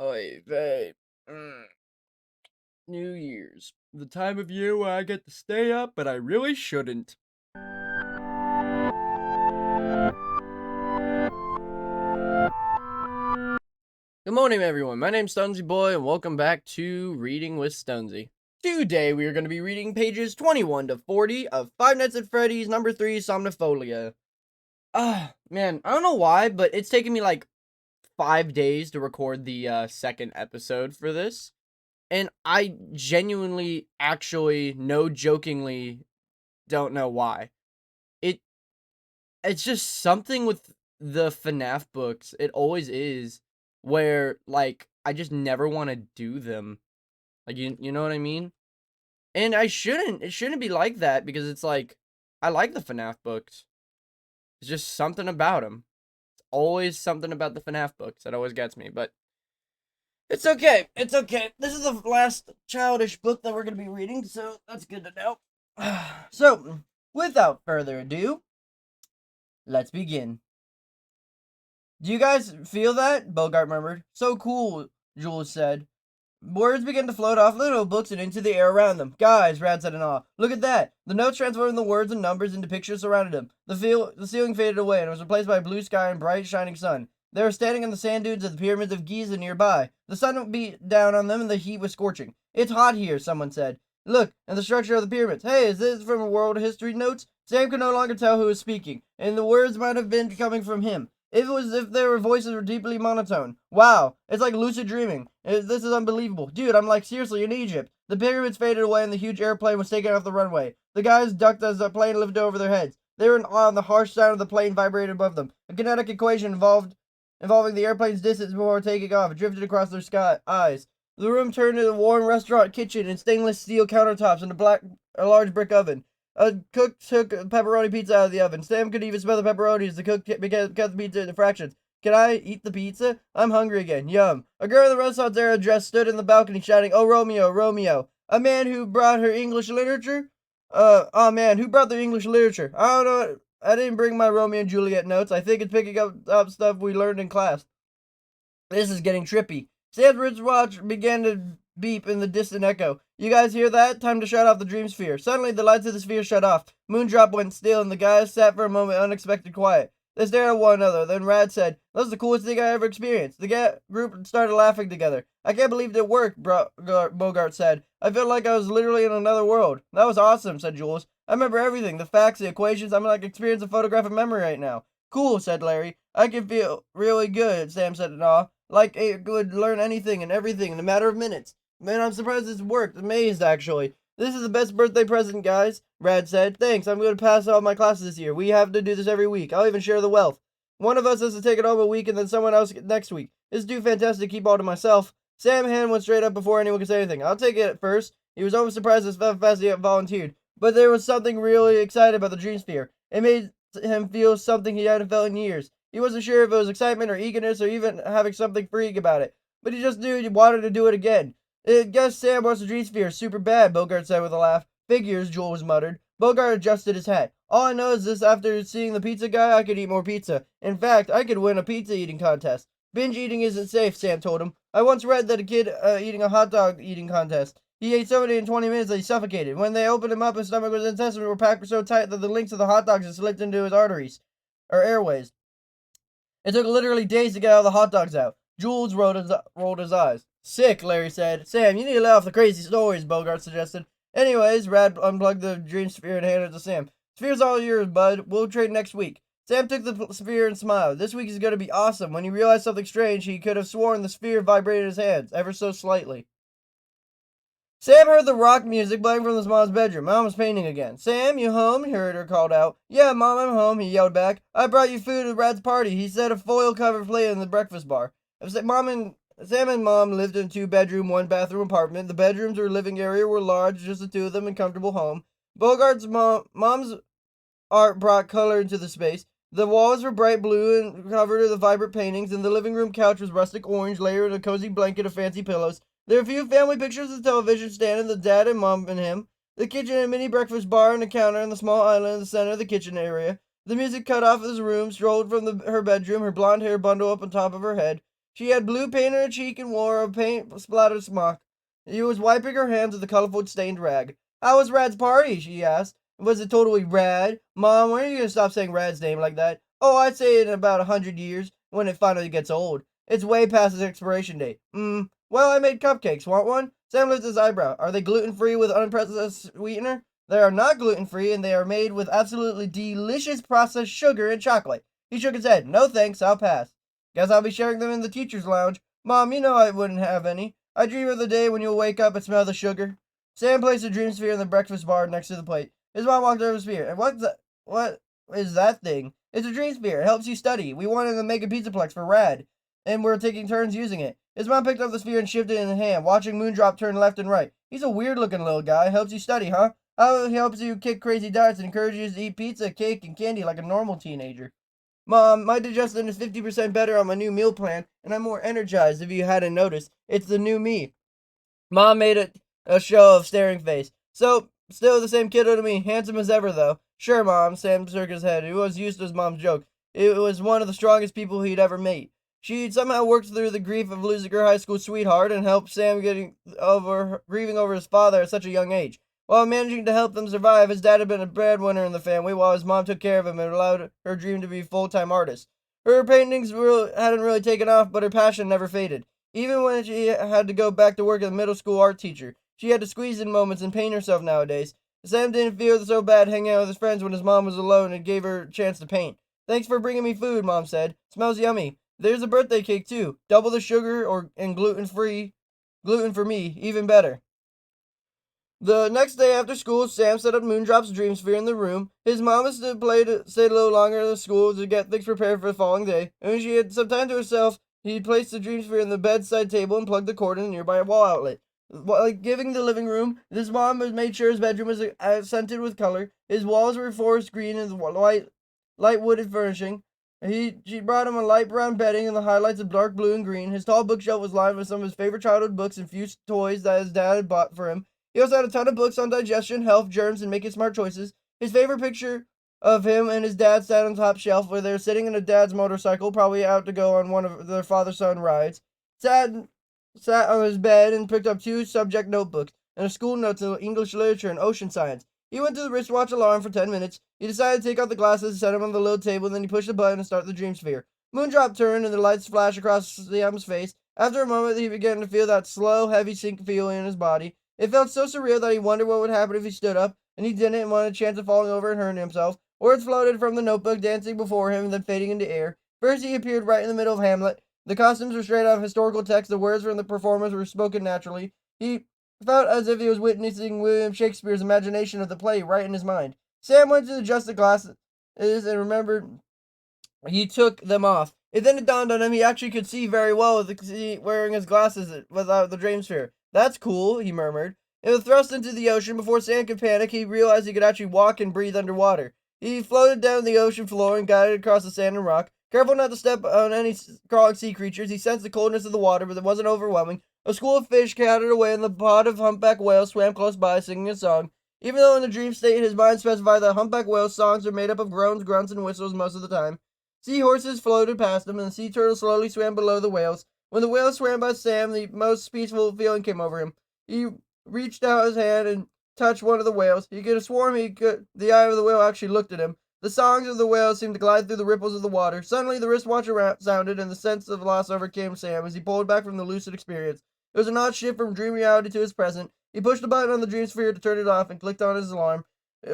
Oy vey. New Year's. The time of year where I get to stay up, but I really shouldn't. Good morning, everyone. My name's Stonsey Boy, and welcome back to Reading with Stonsey. Today, we are going to be reading pages 21 to 40 of Five Nights at Freddy's number 3, Somniphobia. Man, I don't know why, but it's taken me like 5 days to record the second episode for this. And I genuinely, actually, no jokingly, don't know why. It's just something with the FNAF books. It always is, where like I just never want to do them. Like you know what I mean? And I shouldn't. It shouldn't be like that because it's like I like the FNAF books. It's just something about them. It's always something about the FNAF books that always gets me. But it's okay. It's okay. This is the last childish book that we're going to be reading, so that's good to know. So, without further ado, let's begin. Do you guys feel that? Bogart murmured. So cool, Jules said. Words began to float off the notebooks and into the air around them. Guys, Rad said in awe. Look at that! The notes transformed the words and numbers into pictures surrounded them. The ceiling faded away and was replaced by a blue sky and bright, shining sun. They were standing on the sand dunes of the pyramids of Giza nearby. The sun beat down on them and the heat was scorching. It's hot here, someone said. Look, and the structure of the pyramids. Hey, is this from world history notes? Sam could no longer tell who was speaking, and the words might have been coming from him. If their voices were deeply monotone. Wow, it's like lucid dreaming. This is unbelievable. Dude, I'm like seriously in Egypt. The pyramids faded away and the huge airplane was taken off the runway. The guys ducked as the plane lifted over their heads. They were in awe and the harsh sound of the plane vibrated above them. A kinetic equation involving the airplane's distance before taking off drifted across their eyes. The room turned into a warm restaurant kitchen and stainless steel countertops and a large brick oven. A cook took a pepperoni pizza out of the oven. Sam could even smell the pepperoni as the cook cut the pizza into fractions. Can I eat the pizza? I'm hungry again. Yum. A girl in the Renaissance era dress stood in the balcony shouting, Oh, Romeo, Romeo. A man who brought her English literature? Oh man, who brought the English literature? I don't know. I didn't bring my Romeo and Juliet notes. I think it's picking up stuff we learned in class. This is getting trippy. Sam's wristwatch began to beep in the distant echo. You guys hear that? Time to shut off the Dreamsphere. Suddenly, the lights of the sphere shut off. Moondrop went still, and the guys sat for a moment, unexpected quiet. They stared at one another. Then Rad said, That's the coolest thing I ever experienced. The group started laughing together. I can't believe it worked, Bogart said. I felt like I was literally in another world. That was awesome, said Jules. I remember everything, the facts, the equations. I'm like experiencing photographic memory right now. Cool, said Larry. I can feel really good, Sam said in awe. Like it could learn anything and everything in a matter of minutes. Man, I'm surprised it's worked. Amazed, actually. This is the best birthday present, guys, Rad said. Thanks, I'm going to pass all my classes this year. We have to do this every week. I'll even share the wealth. One of us has to take it home a week and then someone else next week. It's too fantastic to keep all to myself. Sam's hand went straight up before anyone could say anything. I'll take it at first. He was almost surprised as fast he volunteered. But there was something really exciting about the Dreamsphere. It made him feel something he hadn't felt in years. He wasn't sure if it was excitement or eagerness or even having something freeing about it. But he just knew he wanted to do it again. I guess Sam wants the Dreamsphere super bad, Bogart said with a laugh. Figures, Jules muttered. Bogart adjusted his hat. All I know is this after seeing the pizza guy, I could eat more pizza. In fact, I could win a pizza eating contest. Binge eating isn't safe, Sam told him. I once read that a kid eating a hot dog eating contest. He ate so many in 20 minutes that he suffocated. When they opened him up, his stomach and intestines were packed so tight that the links of the hot dogs had slipped into his arteries, or airways. It took literally days to get all the hot dogs out. Jules rolled his eyes. Sick, Larry said. Sam, you need to lay off the crazy stories, Bogart suggested. Anyways, Rad unplugged the Dreamsphere and handed it to Sam. Sphere's all yours, bud. We'll trade next week. Sam took the sphere and smiled. This week is going to be awesome. When he realized something strange, he could have sworn the sphere vibrated in his hands, ever so slightly. Sam heard the rock music playing from his mom's bedroom. Mom was painting again. Sam, you home? He heard her called out. Yeah, Mom, I'm home, he yelled back. I brought you food at Rad's party. He set a foil-covered plate in the breakfast bar. Sam and Mom lived in a 2-bedroom, 1-bathroom apartment. The bedrooms or living area were large, just the two of them, and comfortable home. Bogart's mom's art brought color into the space. The walls were bright blue and covered with vibrant paintings, and the living room couch was rustic orange, layered in a cozy blanket of fancy pillows. There were a few family pictures of the television stand and the dad and mom and him. The kitchen and a mini breakfast bar and a counter and the small island in the center of the kitchen area. The music cut off his room, strolled from her bedroom, her blonde hair bundled up on top of her head. She had blue paint on her cheek and wore a paint-splattered smock. She was wiping her hands with a colorful stained rag. "How was Rad's party?" she asked. "Was it totally rad? Mom, when are you gonna stop saying Rad's name like that?" "Oh, I'd say it in about 100 years, when it finally gets old. It's way past its expiration date." Well, I made cupcakes. Want one?" Sam lifted his eyebrow. "Are they gluten-free with unprocessed sweetener?" "They are not gluten-free, and they are made with absolutely delicious processed sugar and chocolate." He shook his head. "No thanks, I'll pass." "Guess I'll be sharing them in the teacher's lounge." "Mom, you know I wouldn't have any. I dream of the day when you'll wake up and smell the sugar." Sam placed a Dreamsphere in the breakfast bar next to the plate. His mom walked over to the sphere. "And what is that thing?" "It's a Dreamsphere. It helps you study. We wanted to make a pizzaplex for Rad, and we're taking turns using it." His mom picked up the sphere and shifted it in his hand, watching Moondrop turn left and right. "He's a weird-looking little guy. Helps you study, huh? How he helps you kick crazy diets and encourages you to eat pizza, cake, and candy like a normal teenager." "Mom, my digestion is 50% better on my new meal plan, and I'm more energized, if you hadn't noticed. It's the new me." Mom made a show of staring face. "So, still the same kiddo to me. Handsome as ever, though." "Sure, Mom." Sam shook his head. He was used to his mom's joke. It was one of the strongest people he'd ever met. She'd somehow worked through the grief of losing her high school sweetheart and helped Sam grieving over his father at such a young age. While managing to help them survive, his dad had been a breadwinner in the family, while his mom took care of him and allowed her dream to be a full-time artist. Her paintings hadn't really taken off, but her passion never faded. Even when she had to go back to work as a middle school art teacher, she had to squeeze in moments and paint herself nowadays. Sam didn't feel so bad hanging out with his friends when his mom was alone and gave her a chance to paint. "Thanks for bringing me food," Mom said. "Smells yummy. There's a birthday cake, too. Double the sugar and gluten-free. Gluten for me, even better." The next day after school, Sam set up Moondrop's Dreamsphere in the room. His mama stayed a little longer in the school to get things prepared for the following day, and when she had some time to herself, he placed the Dreamsphere on the bedside table and plugged the cord in a nearby wall outlet. Like giving the living room, his mom had made sure his bedroom was scented with color. His walls were forest green and light wooded furnishing. She brought him a light brown bedding and the highlights of dark blue and green. His tall bookshelf was lined with some of his favorite childhood books and few toys that his dad had bought for him. He also had a ton of books on digestion, health, germs, and making smart choices. His favorite picture of him and his dad sat on the top shelf where they were sitting in a dad's motorcycle, probably out to go on one of their father-son rides. Sat on his bed and picked up two subject notebooks and a school notes in English literature and ocean science. He went to the wristwatch alarm for 10 minutes. He decided to take out the glasses and set them on the little table, and then he pushed the button and started the Dreamsphere. Moondrop turned and the lights flashed across Sam's face. After a moment, he began to feel that slow, heavy sink feeling in his body. It felt so surreal that he wondered what would happen if he stood up, and he didn't and wanted a chance of falling over and hurting himself. Words floated from the notebook, dancing before him and then fading into air. First, he appeared right in the middle of Hamlet. The costumes were straight out of historical text, the words from the performers were spoken naturally. He felt as if he was witnessing William Shakespeare's imagination of the play right in his mind. Sam went to adjust the glasses and remembered he took them off. Then it dawned on him he actually could see very well with wearing his glasses without the Dreamsphere. "That's cool," he murmured. It was thrust into the ocean. Before Sam could panic, he realized he could actually walk and breathe underwater. He floated down the ocean floor and guided across the sand and rock. Careful not to step on any crawling sea creatures, he sensed the coldness of the water, but it wasn't overwhelming. A school of fish scattered away, and the pod of humpback whales swam close by, singing a song. Even though in the dream state, his mind specified that humpback whales' songs are made up of groans, grunts, and whistles most of the time. Seahorses floated past him, and the sea turtles slowly swam below the whales. When the whales swam by Sam, the most peaceful feeling came over him. He reached out his hand and touched one of the whales. He could have sworn the eye of the whale actually looked at him. The songs of the whales seemed to glide through the ripples of the water. Suddenly, the wristwatch sounded, and the sense of loss overcame Sam as he pulled back from the lucid experience. It was an odd shift from dream reality to his present. He pushed the button on the Dreamsphere to turn it off and clicked on his alarm,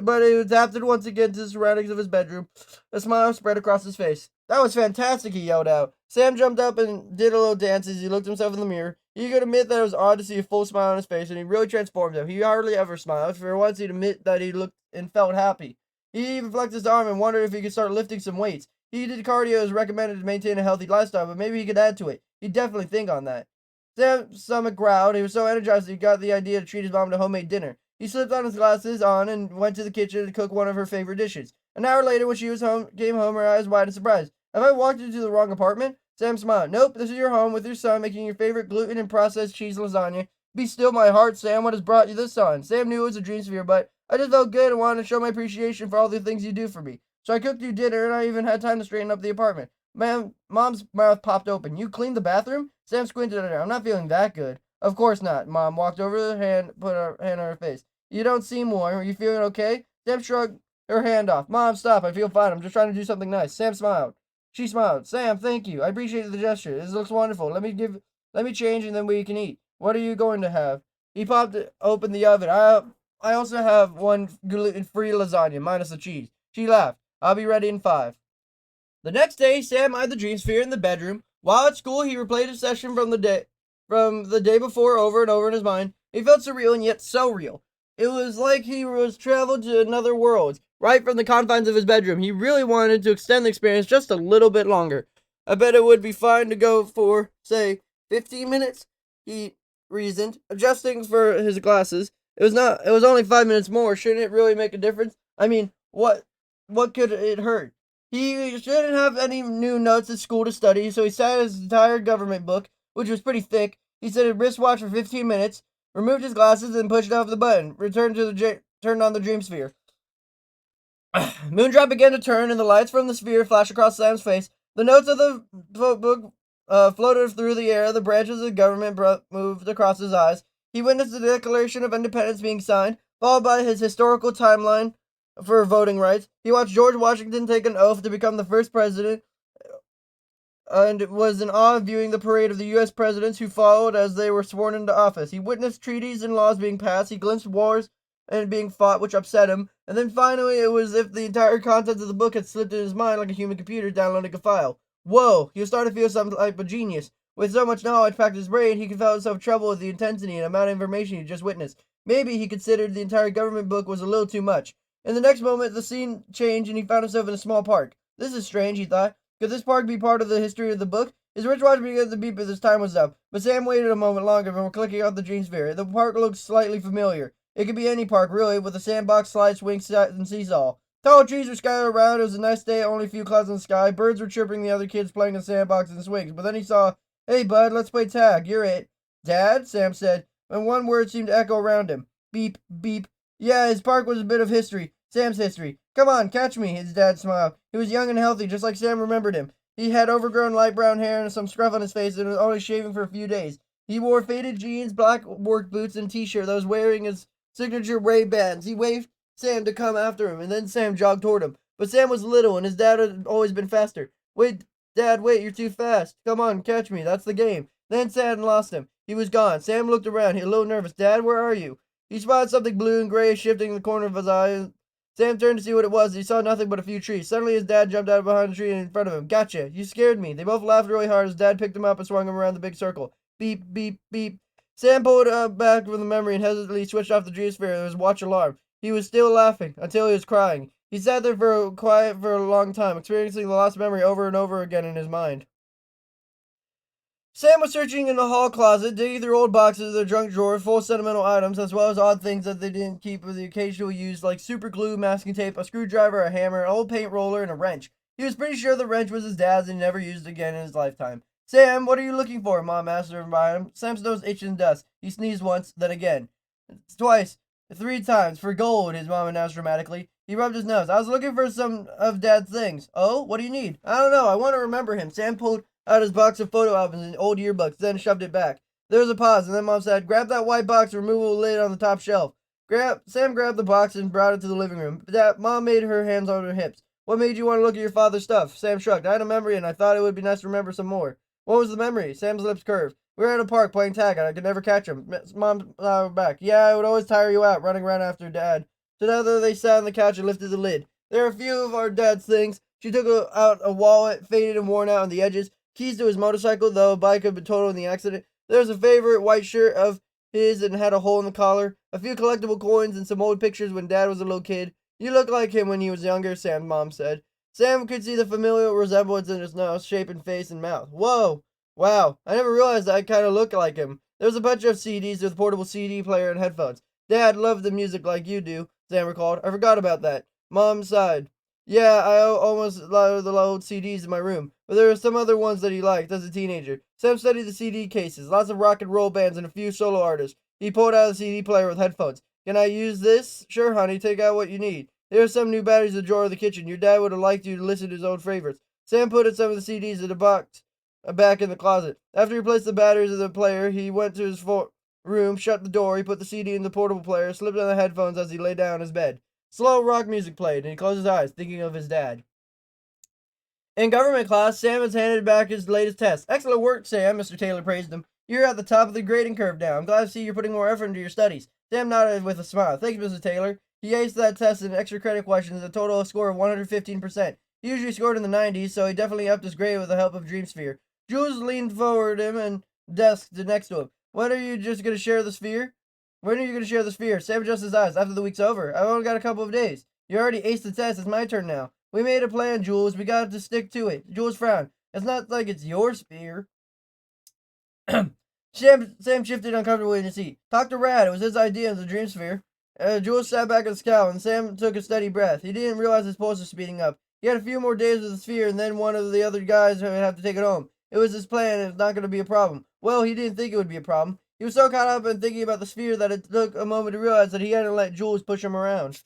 but he adapted once again to the surroundings of his bedroom. A smile spread across his face. "That was fantastic," he yelled out. Sam jumped up and did a little dance as he looked himself in the mirror. He could admit that it was odd to see a full smile on his face, and he really transformed him. He hardly ever smiled. For once, he'd admit that he looked and felt happy. He even flexed his arm and wondered if he could start lifting some weights. He did cardio as recommended to maintain a healthy lifestyle, but maybe he could add to it. He'd definitely think on that. Sam's stomach growled. He was so energized that he got the idea to treat his mom to homemade dinner. He slipped on his glasses and went to the kitchen to cook one of her favorite dishes. An hour later, when she came home, her eyes wide in surprise. "Have I walked into the wrong apartment?" Sam smiled. "Nope, this is your home with your son making your favorite gluten and processed cheese lasagna." "Be still, my heart, Sam. What has brought you this on?" Sam knew it was a Dreamsphere, but I just felt good and wanted to show my appreciation for all the things you do for me. So I cooked you dinner, and I even had time to straighten up the apartment. Mom's mouth popped open. You cleaned the bathroom? Sam squinted at her. I'm not feeling that good. Of course not. Mom walked over to her hand, put her hand on her face. You don't seem warm. Are you feeling okay? Sam shrugged her hand off. Mom, stop. I feel fine. I'm just trying to do something nice. Sam smiled. She smiled. Sam, thank you. I appreciate the gesture. This looks wonderful. Let me change and then we can eat. What are you going to have? He popped open the oven. I also have one gluten-free lasagna minus the cheese. She laughed. I'll be ready in 5. The next day, Sam eyed the Dreamsphere in the bedroom. While at school, he replayed a session from the day before over and over in his mind. It felt surreal and yet so real. It was like he was traveled to another world, right from the confines of his bedroom. He really wanted to extend the experience just a little bit longer. I bet it would be fine to go for, say, 15 minutes, he reasoned, adjusting for his glasses. It was only 5 minutes more. Shouldn't it really make a difference? I mean, what could it hurt? He shouldn't have any new notes at school to study, so he sat his entire government book, which was pretty thick. He set a wristwatch for 15 minutes, removed his glasses, and pushed off the button. Turned on the Dreamsphere. Moondrop began to turn, and the lights from the sphere flashed across Sam's face. The notes of the book floated through the air. The branches of the government moved across his eyes. He witnessed the Declaration of Independence being signed, followed by his historical timeline for voting rights. He watched George Washington take an oath to become the first president, and was in awe viewing the parade of the U.S. presidents who followed as they were sworn into office. He witnessed treaties and laws being passed. He glimpsed wars and being fought, which upset him. And then finally, it was as if the entire contents of the book had slipped in his mind like a human computer downloading a file. Whoa! He was starting to feel some type of genius. With so much knowledge packed in his brain, he felt himself trouble with the intensity and amount of information he just witnessed. Maybe he considered the entire government book was a little too much. In the next moment, the scene changed and he found himself in a small park. This is strange, he thought. Could this park be part of the history of the book? His wristwatch began to beep as his time was up, but Sam waited a moment longer before clicking on the Dreamsphere. The park looked slightly familiar. It could be any park, really, with a sandbox, slide, swing, and seesaw. Tall trees were scattered around. It was a nice day, only a few clouds in the sky. Birds were chirping the other kids playing in the sandbox and swings. But then he saw, "Hey, bud, let's play tag. You're it." "Dad?" Sam said, and one word seemed to echo around him. Beep, beep. Yeah, his park was a bit of history. Sam's history. "Come on, catch me," his dad smiled. He was young and healthy, just like Sam remembered him. He had overgrown light brown hair and some scruff on his face and was only shaving for a few days. He wore faded jeans, black work boots, and t-shirt that was wearing his signature Ray-Bans. He waved Sam to come after him, and then Sam jogged toward him. But Sam was little, and his dad had always been faster. "Wait, Dad, wait, you're too fast. Come on, catch me. That's the game." Then Sam lost him. He was gone. Sam looked around. He was a little nervous. "Dad, where are you?" He spotted something blue and gray shifting in the corner of his eye. Sam turned to see what it was. He saw nothing but a few trees. Suddenly, his dad jumped out behind a tree in front of him. "Gotcha. You scared me." They both laughed really hard. His dad picked him up and swung him around the big circle. Beep, beep, beep. Sam pulled back from the memory and hesitantly switched off the Dreamsphere and his watch alarm. He was still laughing until he was crying. He sat there quiet for a long time, experiencing the lost memory over and over again in his mind. Sam was searching in the hall closet, digging through old boxes of their junk drawer full of sentimental items, as well as odd things that they didn't keep with the occasional use, like super glue, masking tape, a screwdriver, a hammer, an old paint roller, and a wrench. He was pretty sure the wrench was his dad's and he never used it again in his lifetime. "Sam, what are you looking for?" Mom asked her behind him. Sam's nose itched in dust. He sneezed once, then again. Twice. 3 times. "For gold," his mom announced dramatically. He rubbed his nose. "I was looking for some of Dad's things." "Oh? What do you need?" "I don't know. I want to remember him." Sam pulled out his box of photo albums and old yearbooks, then shoved it back. There was a pause, and then Mom said, "Grab that white box removable lid on the top shelf." Sam grabbed the box and brought it to the living room. Mom made her hands on her hips. "What made you want to look at your father's stuff?" Sam shrugged. "I had a memory, and I thought it would be nice to remember some more." "What was the memory?" Sam's lips curved. "We were at a park playing tag, and I could never catch him." Mom nodded back. "Yeah, it would always tire you out, running around after Dad." Together they sat on the couch and lifted the lid. "There are a few of our dad's things." She took out a wallet, faded and worn out on the edges. Keys to his motorcycle, though a bike had been totaled in the accident. There was a favorite white shirt of his and had a hole in the collar. A few collectible coins and some old pictures when Dad was a little kid. "You look like him when he was younger," Sam's mom said. Sam could see the familial resemblance in his nose, shape, and face and mouth. "Whoa! Wow, I never realized I kind of look like him." There was a bunch of CDs with a portable CD player and headphones. "Dad loved the music like you do," Sam recalled. "I forgot about that." Mom sighed. "Yeah, I almost loved the old CDs in my room, but there were some other ones that he liked as a teenager." Sam studied the CD cases, lots of rock and roll bands and a few solo artists. He pulled out a CD player with headphones. "Can I use this?" "Sure, honey, take out what you need. There are some new batteries in the drawer of the kitchen. Your dad would have liked you to listen to his old favorites." Sam put some of the CDs in a box back in the closet. After he replaced the batteries of the player, he went to his room, shut the door, he put the CD in the portable player, slipped on the headphones as he lay down on his bed. Slow rock music played, and he closed his eyes, thinking of his dad. In government class, Sam has handed back his latest test. Excellent work, Sam, Mr. Taylor praised him. You're at the top of the grading curve now. I'm glad to see you're putting more effort into your studies. Sam nodded with a smile. Thanks, Mr. Taylor. He aced that test in extra credit questions, a total score of 115%. He usually scored in the 90s, so he definitely upped his grade with the help of Dreamsphere. Jules leaned forward him and desk next to him. When are you just going to share the sphere? When are you going to share the sphere? Sam adjusted his eyes. After the week's over. I've only got a couple of days. You already aced the test. It's my turn now. We made a plan, Jules. We got to stick to it. Jules frowned. It's not like it's your sphere. Sam shifted uncomfortably in his seat. Talk to Rad. It was his idea of the dream sphere. Jules sat back and scowled, and Sam took a steady breath. He didn't realize his pulse was speeding up. He had a few more days with the sphere, and then one of the other guys would have to take it home. It was his plan, and it's not going to be a problem. Well, he didn't think it would be a problem. He was so caught up in thinking about the sphere that it took a moment to realize that he hadn't let Jules push him around.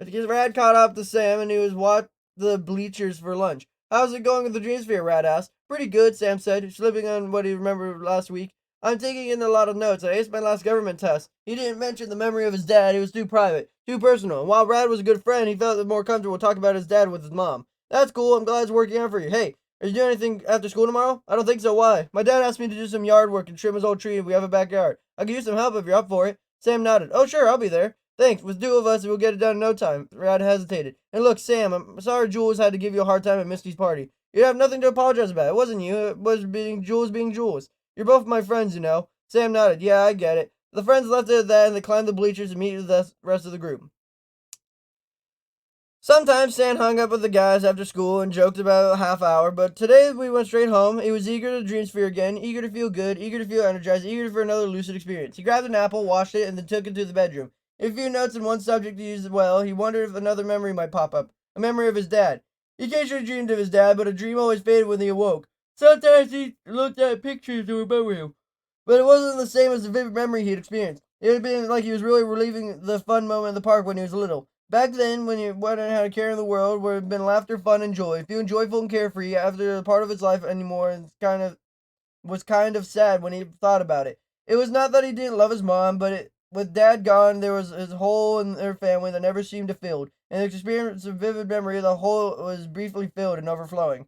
Rad caught up to Sam, and he was watching the bleachers for lunch. How's it going with the Dreamsphere? Rad asked. Pretty good, Sam said, slipping on what he remembered last week. I'm taking in a lot of notes. I aced my last government test. He didn't mention the memory of his dad. It was too private, too personal. And while Rad was a good friend, he felt more comfortable talking about his dad with his mom. That's cool. I'm glad it's working out for you. Hey, are you doing anything after school tomorrow? I don't think so. Why? My dad asked me to do some yard work and trim his old tree if we have a backyard. I could use some help if you're up for it. Sam nodded. Oh, sure, I'll be there. Thanks. With two of us, we'll get it done in no time. Rad hesitated. And look, Sam, I'm sorry Jules had to give you a hard time at Misty's party. You have nothing to apologize about. It wasn't you. It was being Jules. You're both my friends, you know. Sam nodded. Yeah, I get it. The friends left it at that, and they climbed the bleachers to meet with the rest of the group. Sometimes Sam hung up with the guys after school and joked about a half hour, but today we went straight home. He was eager to Dreamsphere again, eager to feel good, eager to feel energized, eager for another lucid experience. He grabbed an apple, washed it, and then took it to the bedroom. A few notes and one subject to use well. He wondered if another memory might pop up. A memory of his dad. He occasionally dreamed of his dad, but a dream always faded when he awoke. Sometimes he looked at pictures to remember him, but it wasn't the same as the vivid memory he'd experienced. It had been like he was really reliving the fun moment in the park when he was little. Back then, when he wouldn't have had a care in the world, would have been laughter, fun, and joy. Feeling joyful and carefree after a part of his life anymore, and was kind of sad when he thought about it. It was not that he didn't love his mom, but with Dad gone, there was his hole in their family that never seemed to fill. And the experience of vivid memory, the hole was briefly filled and overflowing.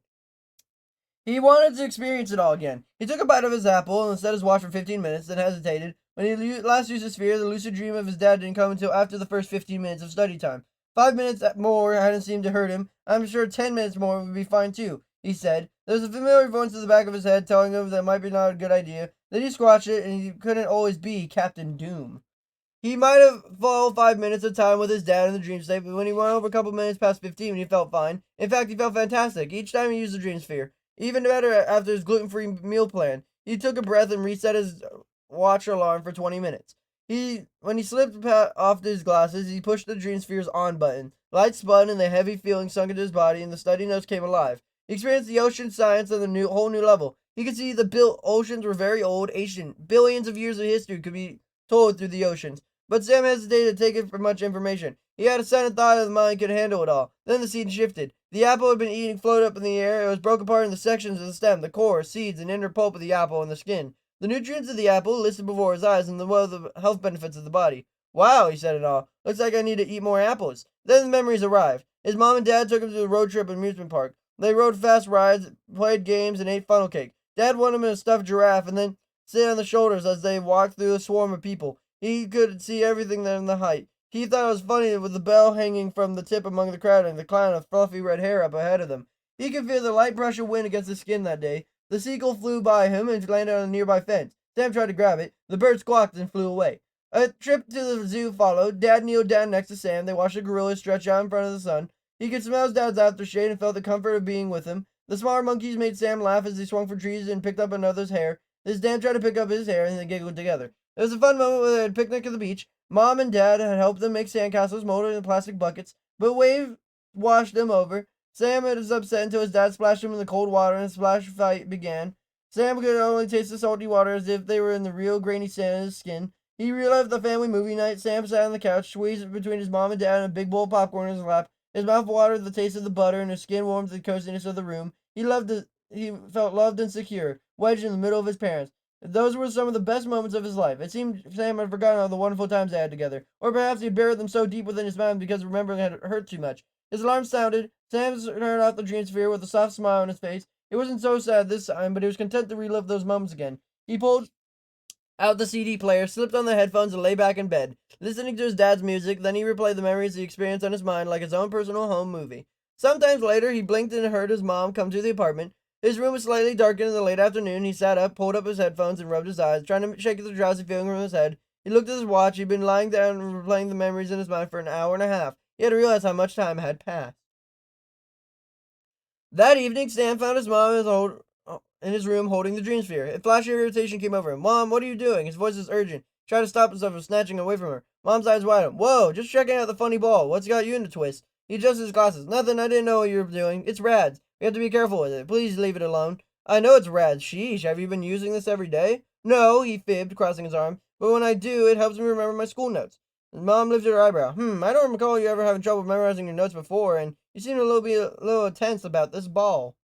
He wanted to experience it all again. He took a bite of his apple and set his watch for 15 minutes, then hesitated. When he last used his sphere, the lucid dream of his dad didn't come until after the first 15 minutes of study time. 5 minutes more hadn't seemed to hurt him. I'm sure 10 minutes more would be fine too, he said. There was a familiar voice in the back of his head telling him that might be not a good idea. Then he squashed it, and he couldn't always be Captain Doom. He might have followed 5 minutes of time with his dad in the dream state, but when he went over a couple minutes past 15, he felt fine. In fact, he felt fantastic each time he used the dream sphere. Even better after his gluten-free meal plan. He took a breath and reset his watch alarm for 20 minutes. When he slipped off his glasses, he pushed the dream sphere's on button. Lights spun and the heavy feeling sunk into his body, and the study notes came alive. He experienced the ocean science on a whole new level. He could see the oceans were very old, ancient. Billions of years of history could be told through the oceans. But Sam hesitated to take it for much information. He had a sudden thought that the mind could handle it all. Then the scene shifted. The apple had been eating floated up in the air. It was broken apart into sections of the stem, the core, seeds, and inner pulp of the apple and the skin. The nutrients of the apple listed before his eyes and the health benefits of the body. Wow, he said in awe. Looks like I need to eat more apples. Then the memories arrived. His mom and dad took him to a road trip amusement park. They rode fast rides, played games, and ate funnel cake. Dad wanted him in a stuffed giraffe and then sit on the shoulders as they walked through a swarm of people. He could see everything there in the height. He thought it was funny with the bell hanging from the tip among the crowd and the clown with fluffy red hair up ahead of them. He could feel the light brush of wind against his skin that day. The seagull flew by him and landed on a nearby fence. Sam tried to grab it. The bird squawked and flew away. A trip to the zoo followed. Dad kneeled down next to Sam. They watched a gorilla stretch out in front of the sun. He could smell his dad's aftershade and felt the comfort of being with him. The smaller monkeys made Sam laugh as they swung for trees and picked up another's hair. His dad tried to pick up his hair and they giggled together. It was a fun moment when they had a picnic at the beach. Mom and Dad had helped them make sandcastles molded in plastic buckets, but wave washed them over. Sam was upset until his dad splashed him in the cold water and a splash fight began. Sam could only taste the salty water as if they were in the real grainy sand in his skin. He relived the family movie night. Sam sat on the couch, squeezed between his mom and dad and a big bowl of popcorn in his lap. His mouth watered the taste of the butter and his skin warmed the coziness of the room. He felt loved and secure, wedged in the middle of his parents. Those were some of the best moments of his life. It seemed Sam had forgotten all the wonderful times they had together, or perhaps he had buried them so deep within his mind because remembering had hurt too much. His alarm sounded. Sam turned off the Dreamsphere with a soft smile on his face. It wasn't so sad this time, but he was content to relive those moments again. He pulled out the CD player, slipped on the headphones, and lay back in bed, listening to his dad's music. Then he replayed the memories he experienced on his mind like his own personal home movie. Sometimes later, he blinked and heard his mom come to the apartment. His room was slightly darkened in the late afternoon. He sat up, pulled up his headphones, and rubbed his eyes, trying to shake the drowsy feeling from his head. He looked at his watch. He'd been lying down and replaying the memories in his mind for an hour and a half. He had to realize how much time had passed. That evening, Stan found his mom in his room holding the Dreamsphere. A flash of irritation came over him. "Mom, what are you doing?" His voice was urgent. He tried to stop himself from snatching away from her. Mom's eyes wide open. "Whoa, just checking out the funny ball. What's got you in a twist?" He adjusted his glasses. "Nothing, I didn't know what you were doing. It's rads. We have to be careful with it. Please leave it alone." "I know it's rads. Sheesh, have you been using this every day?" "No," he fibbed, crossing his arm. "But when I do, it helps me remember my school notes." His mom lifted her eyebrow. I don't recall you ever having trouble memorizing your notes before, and you seem a little tense about this ball."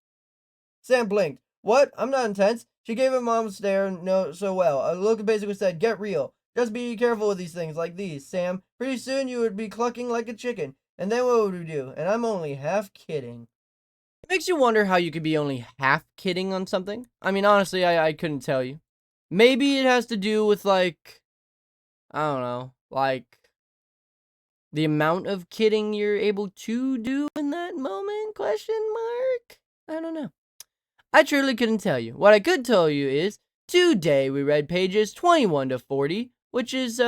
Sam blinked. "What? I'm not intense." She gave him mom's stare no so well. A look basically said, "Get real. Just be careful with these things like these, Sam. Pretty soon you would be clucking like a chicken. And then what would we do? And I'm only half kidding." It makes you wonder how you could be only half kidding on something. I mean, honestly, I couldn't tell you. Maybe it has to do with, like, I don't know, like, the amount of kidding you're able to do in that moment, question mark? I don't know. I truly couldn't tell you. What I could tell you is, today we read pages 21 to 40, which is,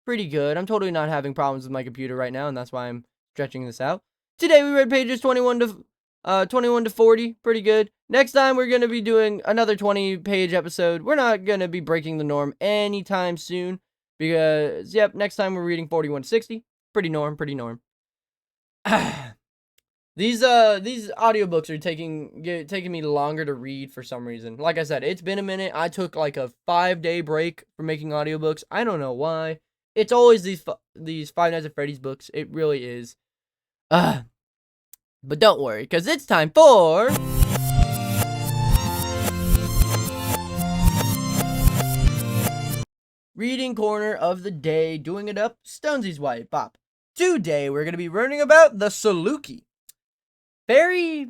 pretty good. I'm totally not having problems with my computer right now, and that's why I'm stretching this out. Today we read pages 21 to 40, pretty good. Next time we're going to be doing another 20-page episode. We're not going to be breaking the norm anytime soon, because, yep, next time we're reading 41 to 60. Pretty norm. These audiobooks are taking me longer to read for some reason. Like I said, it's been a minute. I took like a 5-day break from making audiobooks. I don't know why. It's always these Five Nights at Freddy's books. It really is. But don't worry, because it's time for Reading Corner of the Day. Doing it up, Stonsey's White Bop. Today we're going to be learning about the Saluki. Very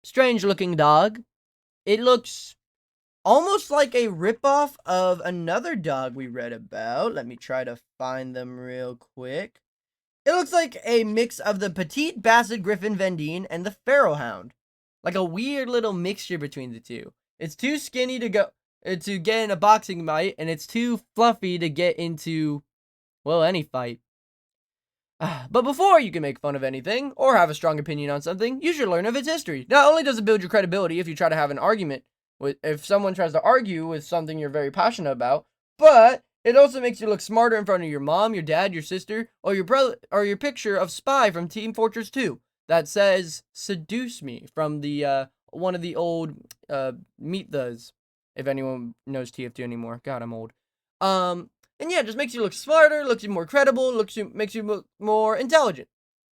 strange looking dog. It looks almost like a ripoff of another dog we read about. Let me try to find them real quick. It looks like a mix of the Petite Basset Griffon Vendine and the Pharaoh Hound. Like a weird little mixture between the two. It's too skinny to get in a boxing fight, and it's too fluffy to get into, well, any fight. But before you can make fun of anything, or have a strong opinion on something, you should learn of its history. Not only does it build your credibility if you try to have an argument if someone tries to argue with something you're very passionate about, but it also makes you look smarter in front of your mom, your dad, your sister, or your brother, or your picture of Spy from Team Fortress 2 that says "Seduce Me" from the one of the old Meet Thes, if anyone knows TF2 anymore. God, I'm old. And yeah, it just makes you look smarter, looks you more credible, makes you look more intelligent.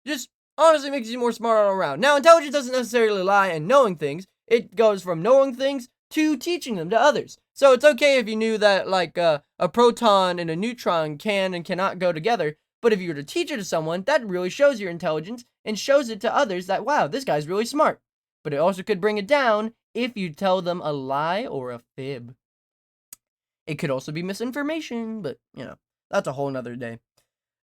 Just honestly makes you more smart all around. Now, intelligence doesn't necessarily lie in knowing things. It goes from knowing things to teaching them to others. So it's okay if you knew that, like, a proton and a neutron can and cannot go together. But if you were to teach it to someone, that really shows your intelligence and shows it to others that, wow, this guy's really smart. But it also could bring it down if you tell them a lie or a fib. It could also be misinformation, but, that's a whole nother day.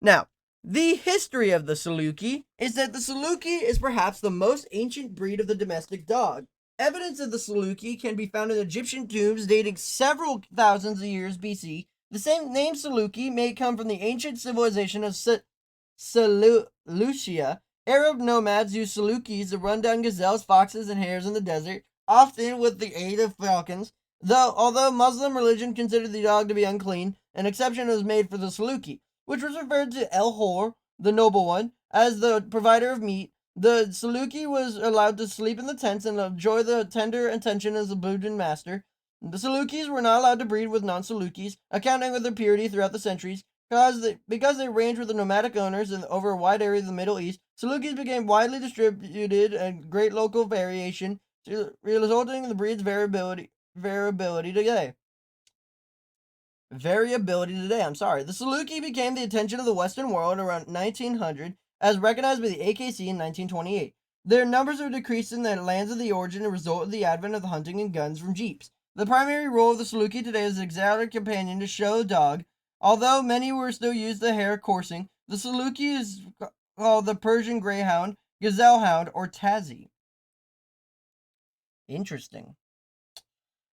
Now, the history of the Saluki is that the Saluki is perhaps the most ancient breed of the domestic dog. Evidence of the Saluki can be found in Egyptian tombs dating several thousands of years BC. The same name Saluki may come from the ancient civilization of Seleucia. Arab nomads used Salukis to run down gazelles, foxes, and hares in the desert, often with the aid of falcons. Although Muslim religion considered the dog to be unclean, an exception was made for the Saluki, which was referred to El Hor, the noble one, as the provider of meat. The Saluki was allowed to sleep in the tents and enjoy the tender attention of the Budin master. The Salukis were not allowed to breed with non-Salukis, accounting for their purity throughout the centuries. Because they ranged with the nomadic owners over a wide area of the Middle East, Salukis became widely distributed and great local variation resulting in the breed's variability today. I'm sorry. The Saluki became the attention of the Western world around 1900, as recognized by the AKC in 1928. Their numbers are decreased in the lands of the origin as a result of the advent of the hunting and guns from jeeps. The primary role of the Saluki today is an exotic companion to show dog. Although many were still used to hare coursing, the Saluki is called the Persian Greyhound, Gazelle Hound, or Tazi. Interesting.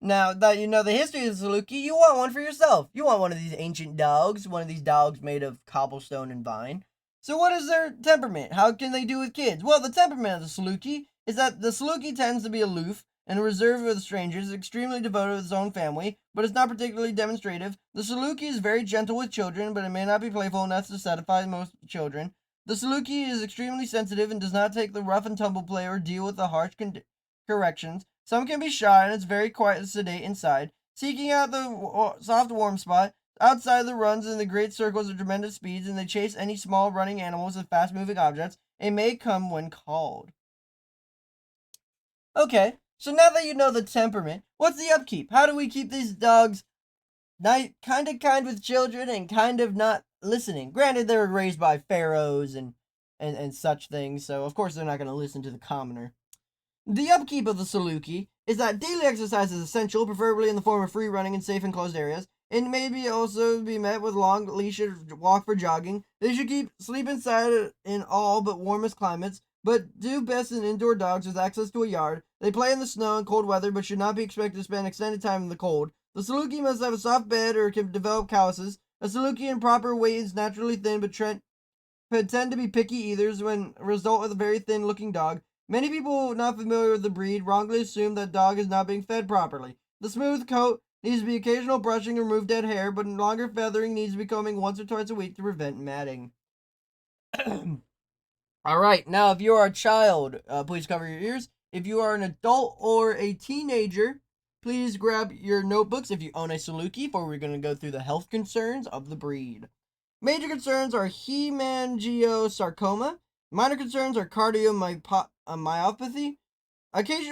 Now that you know the history of the Saluki, you want one for yourself. You want one of these ancient dogs, one of these dogs made of cobblestone and vine. So what is their temperament? How can they do with kids? Well, the temperament of the Saluki is that the Saluki tends to be aloof and reserved with strangers, extremely devoted to its own family, but is not particularly demonstrative. The Saluki is very gentle with children, but it may not be playful enough to satisfy most children. The Saluki is extremely sensitive and does not take the rough and tumble play or deal with the harsh corrections. Some can be shy, and it's very quiet and sedate inside, seeking out the soft warm spot. Outside the runs in the great circles of tremendous speeds, and they chase any small running animals and fast-moving objects. It may come when called. Okay, so now that you know the temperament, what's the upkeep? How do we keep these dogs kind with children and kind of not listening? Granted, they were raised by pharaohs and such things, so of course they're not going to listen to the commoner. The upkeep of the Saluki is that daily exercise is essential, preferably in the form of free running in safe and closed areas. It may also be met with long leash walk for jogging. They should sleep inside in all but warmest climates, but do best in indoor dogs with access to a yard. They play in the snow and cold weather, but should not be expected to spend extended time in the cold. The Saluki must have a soft bed or can develop calluses. A Saluki in proper weight is naturally thin, but tend to be picky eaters when a result of a very thin-looking dog. Many people not familiar with the breed wrongly assume that dog is not being fed properly. The smooth coat needs to be occasional brushing to remove dead hair, but longer feathering needs to be combing once or twice a week to prevent matting. Alright, now if you are a child, please cover your ears. If you are an adult or a teenager, please grab your notebooks if you own a Saluki, for we're going to go through the health concerns of the breed. Major concerns are hemangiosarcoma. Minor concerns are cardiomyopathy.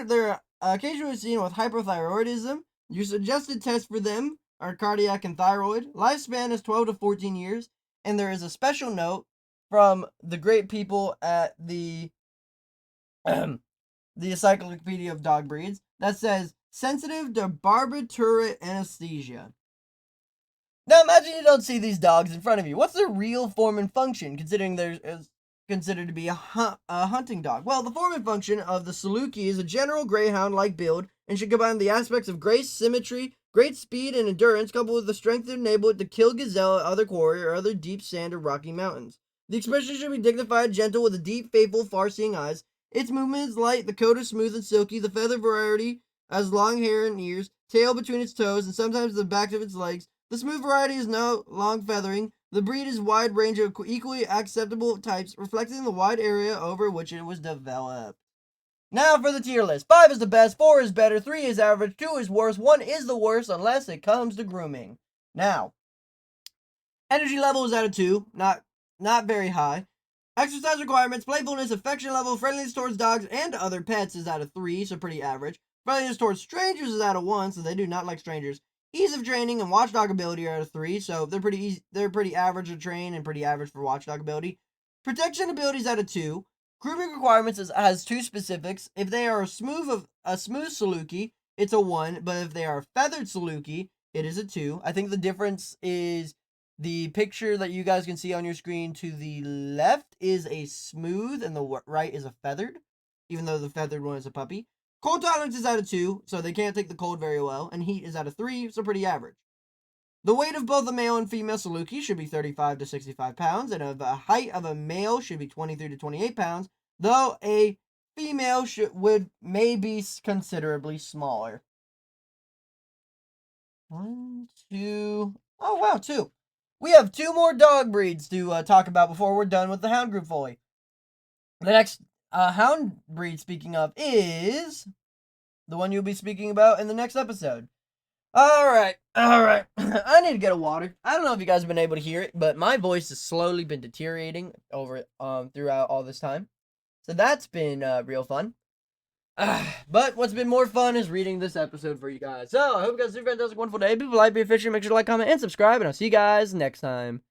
They're occasionally seen with hypothyroidism. Your suggested tests for them are cardiac and thyroid. Lifespan is 12 to 14 years. And there is a special note from the great people at the Encyclopedia of Dog Breeds that says, sensitive to barbiturate anesthesia. Now imagine you don't see these dogs in front of you. What's their real form and function, considering they're considered to be a hunting dog? Well, the form and function of the Saluki is a general greyhound-like build and should combine the aspects of grace, symmetry, great speed, and endurance, coupled with the strength to enable it to kill gazelle, other quarry, or other deep sand or rocky mountains. The expression should be dignified, gentle, with a deep, faithful, far-seeing eyes. Its movement is light, the coat is smooth and silky, the feather variety has long hair and ears, tail between its toes, and sometimes the back of its legs. The smooth variety is no long feathering. The breed is a wide range of equally acceptable types, reflecting the wide area over which it was developed. Now for the tier list. 5 is the best, 4 is better, 3 is average, 2 is worse, 1 is the worst unless it comes to grooming. Now, energy level is at a 2, not very high. Exercise requirements, playfulness, affection level, friendliness towards dogs and other pets is at a 3, so pretty average. Friendliness towards strangers is at a 1, so they do not like strangers. Ease of training and watchdog ability are at a 3, so they're pretty easy, they're pretty average to train and pretty average for watchdog ability. Protection ability is at a 2. Grooming requirements has 2 specifics. If they are a smooth Saluki, it's a 1, but if they are a feathered Saluki, it is a 2. I think the difference is the picture that you guys can see on your screen to the left is a smooth and the right is a feathered, even though the feathered one is a puppy. Cold tolerance is at a 2, so they can't take the cold very well, and heat is at a 3, so pretty average. The weight of both a male and female Saluki should be 35 to 65 pounds, and the height of a male should be 23 to 28 pounds, though a female may be considerably smaller. 1, 2, oh wow, 2. We have 2 more dog breeds to talk about before we're done with the hound group fully. The next hound breed, speaking of, is the one you'll be speaking about in the next episode. Alright. I need to get a water. I don't know if you guys have been able to hear it, but my voice has slowly been deteriorating throughout all this time. So that's been real fun. But what's been more fun is reading this episode for you guys. So I hope you guys have a fantastic, wonderful day. People like, be efficient. Make sure to like, comment, and subscribe. And I'll see you guys next time.